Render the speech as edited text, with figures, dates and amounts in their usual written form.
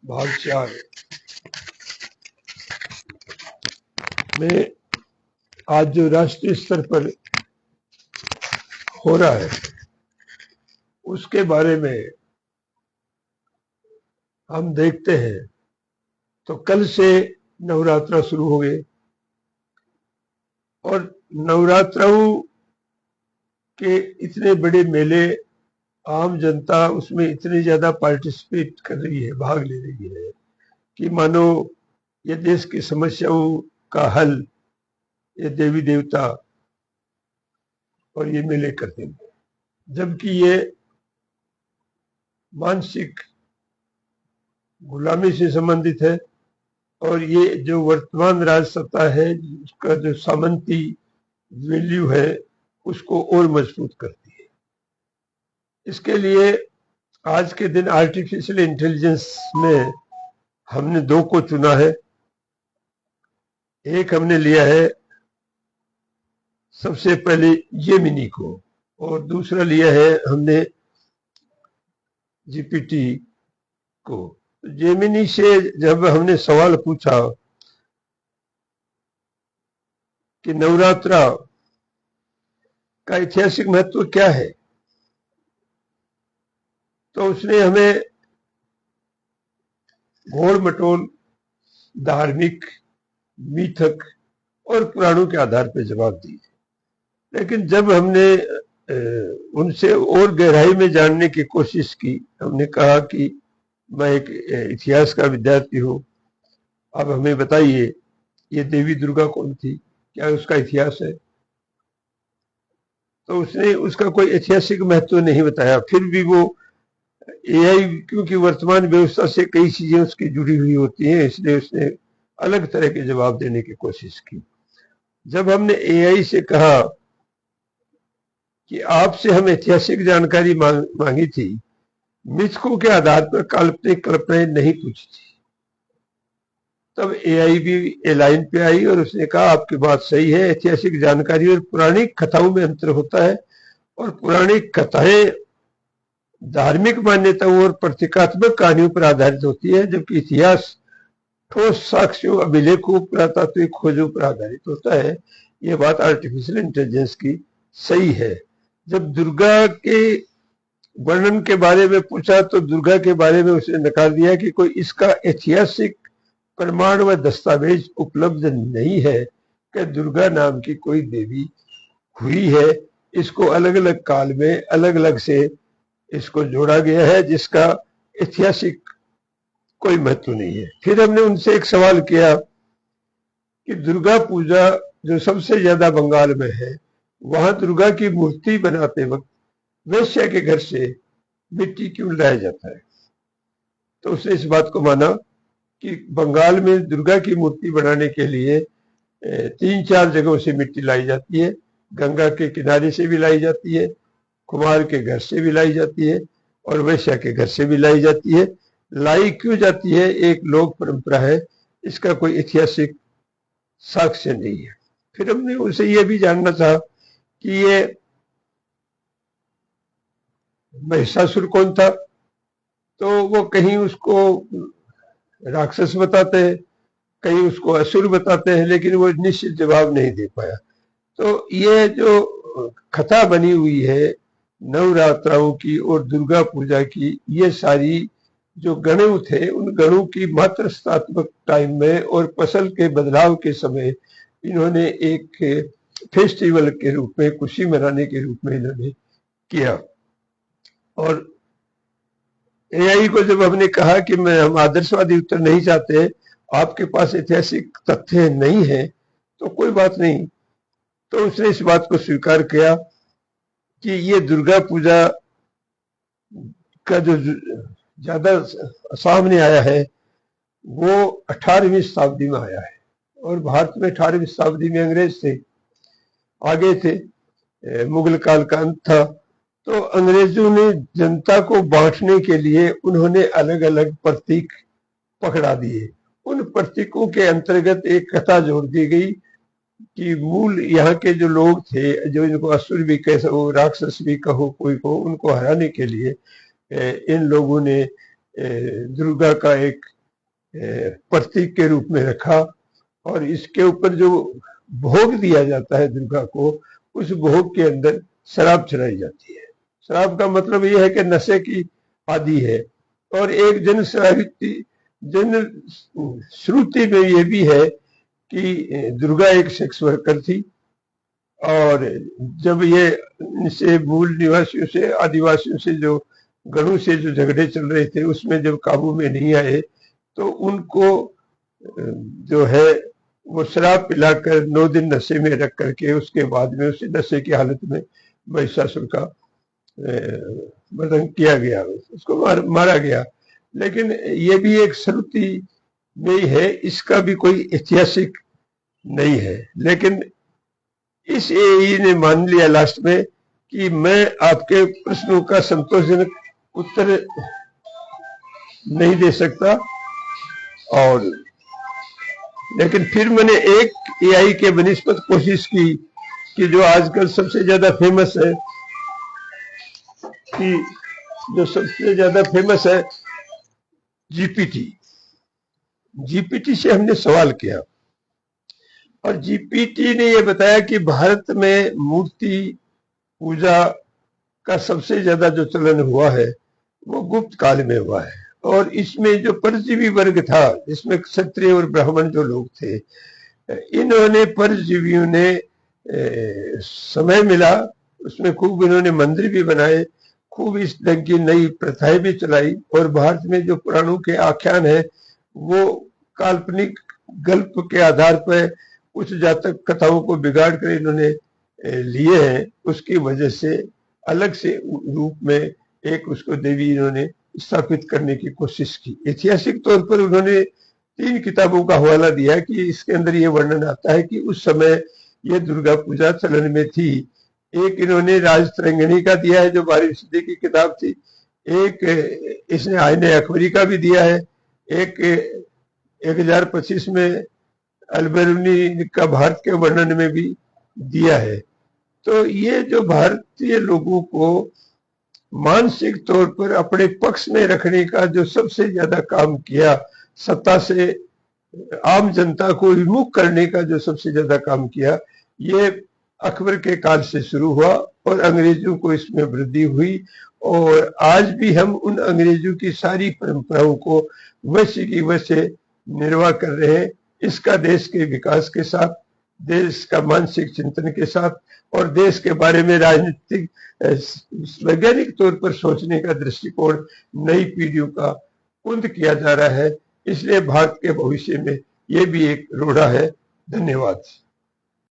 भाग 4 में आज जो राष्ट्रीय स्तर पर हो रहा है उसके बारे में हम देखते हैं। तो कल से नवरात्रा शुरू हो गए और नवरात्राओं के इतने बड़े मेले, आम जनता उसमें इतनी ज्यादा पार्टिसिपेट कर रही है, भाग ले रही है कि मानो ये देश की समस्याओं का हल ये देवी देवता और ये मेले कर देंगे, जबकि ये मानसिक गुलामी से संबंधित है। और ये जो वर्तमान राज सत्ता है उसका जो सामंती वैल्यू है उसको और मजबूत करती है। इसके लिए आज के दिन आर्टिफिशियल इंटेलिजेंस में हमने 2 को चुना है। एक हमने लिया है सबसे पहले जेमिनी को और दूसरा लिया है हमने जीपीटी को। जेमिनी से जब हमने सवाल पूछा कि नवरात्रा का ऐतिहासिक महत्व क्या है, तो उसने हमें घोड़ मटोल धार्मिक, मिथक और पुराणों के आधार पर जवाब दिए। लेकिन जब हमने उनसे और गहराई में जानने की कोशिश की, हमने कहा कि मैं एक इतिहास का विद्यार्थी हूँ, अब हमें बताइए ये देवी दुर्गा कौन थी, क्या उसका इतिहास है? तो उसने उसका कोई ऐतिहासिक महत्व नहीं बताया। फिर भी वो एआई, क्योंकि वर्तमान व्यवस्था से कई चीजें उसकी जुड़ी हुई होती हैं, इसलिए उसने अलग तरह के जवाब देने की कोशिश की। जब हमने एआई से कहा कि आपसे हम ऐतिहासिक जानकारी मांगी थी, मिथकों के आधार पर काल्पनिक कल्पनाएं नहीं पूछी थी, तब एआई भी ए लाइन पे आई और उसने कहा आपकी बात सही है, ऐतिहासिक जानकारी और पौराणिक कथाओं में अंतर होता है और पौराणिक कथाएं धार्मिक मान्यताओं और प्रतीकात्मक कहानियों पर आधारित होती है, जबकि इतिहास ठोस साक्ष्यों, अभिलेखों, पुरातात्विक खोजों पर आधारित होता है। ये बात आर्टिफिशियल इंटेलिजेंस की सही है। जब दुर्गा के वर्णन के बारे में पूछा तो दुर्गा के बारे में उसने नकार दिया कि कोई इसका ऐतिहासिक प्रमाण व दस्तावेज उपलब्ध नहीं है कि दुर्गा नाम की कोई देवी हुई है। इसको अलग अलग काल में अलग अलग से इसको जोड़ा गया है, जिसका ऐतिहासिक कोई महत्व नहीं है। फिर हमने उनसे एक सवाल किया कि दुर्गा पूजा जो सबसे ज्यादा बंगाल में है, वहां दुर्गा की मूर्ति बनाते वक्त वेश्या के घर से मिट्टी क्यों लाया जाता है? तो उसने इस बात को माना कि बंगाल में दुर्गा की मूर्ति बनाने के लिए 3-4 जगहों से मिट्टी लाई जाती है। गंगा के किनारे से भी लाई जाती है, कुमार के घर से भी लाई जाती है और वैश्या के घर से भी लाई जाती है। लाई क्यों जाती है? एक लोक परंपरा है, इसका कोई ऐतिहासिक साक्ष्य नहीं है। फिर हमने उनसे यह भी जानना चाहा कि ये महिषासुर कौन था, तो वो कहीं उसको राक्षस बताते हैं, कहीं उसको असुर बताते हैं, लेकिन वो निश्चित जवाब नहीं दे पाया। तो ये जो कथा बनी हुई है नवरात्राओं की और दुर्गा पूजा की, ये सारी जो गणों थे उन गणों की मात्र सत्तात्मक टाइम में और फसल के बदलाव के समय इन्होंने एक फेस्टिवल के रूप में, खुशी मनाने के रूप में इन्होंने किया। और एआई को जब हमने कहा कि हम आदर्शवादी उत्तर नहीं चाहते, आपके पास ऐतिहासिक तथ्य नहीं है, तो कोई बात नहीं। तो उसने इस बात को स्वीकार किया कि ये दुर्गा पूजा का जो ज्यादा सामने आया है वो 18वीं शताब्दी में आया है और भारत में 18वीं शताब्दी में अंग्रेज थे, आगे थे, मुगल काल का अंत था। तो अंग्रेजों ने जनता को बांटने के लिए उन्होंने अलग अलग प्रतीक पकड़ा दिए। उन प्रतीकों के अंतर्गत एक कथा जोड़ दी गई कि मूल यहाँ के जो लोग थे, जो इनको असुर भी कह सको, राक्षस भी कहो कोई को, उनको हराने के लिए इन लोगों ने दुर्गा का एक प्रतीक के रूप में रखा, और इसके ऊपर जो भोग दिया जाता है दुर्गा को, उस भोग के अंदर शराब चढ़ाई जाती है। शराब का मतलब यह है कि नशे की आदि है। और एक जन श्रुति में यह भी है कि दुर्गा एक सेक्स वर्कर थी, और जब ये इनसे मूल निवासियों से, आदिवासियों से, जो गणों से जो झगड़े चल रहे थे, उसमें जब काबू में नहीं आए तो उनको जो है वो शराब पिलाकर 9 दिन नशे में रख करके उसके बाद में उसी नशे की हालत में महिषासुर का वधन किया गया, उसको मारा गया। लेकिन ये भी एक श्रुति में ही है, इसका भी कोई ऐतिहासिक नहीं है। लेकिन इस एई ने मान लिया लास्ट में कि मैं आपके प्रश्नों का संतोषजनक उत्तर नहीं दे सकता, और लेकिन फिर मैंने एक एआई के बनिस्पत कोशिश की कि जो आजकल सबसे ज्यादा फेमस है, जीपीटी से हमने सवाल किया, और जीपीटी ने यह बताया कि भारत में मूर्ति पूजा का सबसे ज्यादा जो चलन हुआ है वो गुप्त काल में हुआ है। और इसमें जो परजीवी वर्ग था, जिसमें क्षत्रिय और ब्राह्मण जो लोग थे, इन्होंने परजीवियों ने समय मिला, उसमें खूब इन्होंने मंदिर भी बनाए, खूब इस ढंग की नई प्रथाएं भी चलाई। और भारत में जो पुराणों के आख्यान है वो काल्पनिक गल्प के आधार पर कुछ जातक कथाओं को बिगाड़ कर इन्होंने लिए हैं। उसकी वजह से अलग से रूप में एक उसको देवी इन्होंने स्थापित करने की कोशिश की। ऐतिहासिक तौर पर उन्होंने 3 किताबों का हवाला दिया कि इसके अंदर ये वर्णन आता है कि उस समय ये दुर्गा पूजा चलन में थी। एक इन्होंने राजतरंगिणी का दिया है जो 12वीं सदी की किताब थी, एक इसने आईने अकबरी का भी दिया है, एक 1025 में अलबरूनी का भारत के वर्णन में भी दिया है। तो ये जो भारतीय लोगों को मानसिक तौर पर अपने पक्ष में रखने का जो सबसे ज्यादा काम किया, सत्ता से आम जनता को विमुख करने का जो सबसे ज्यादा काम किया, ये अकबर के काल से शुरू हुआ और अंग्रेजों को इसमें वृद्धि हुई। और आज भी हम उन अंग्रेजों की सारी परंपराओं को वैसे की वैसे निर्वाह कर रहे हैं। इसका देश के विकास के साथ, देश का मानसिक चिंतन के साथ, और देश के बारे में राजनीतिक वैज्ञानिक तौर पर सोचने का दृष्टिकोण नई पीढ़ियों का कुंद किया जा रहा है। इसलिए भारत के भविष्य में ये भी एक रोड़ा है। धन्यवाद।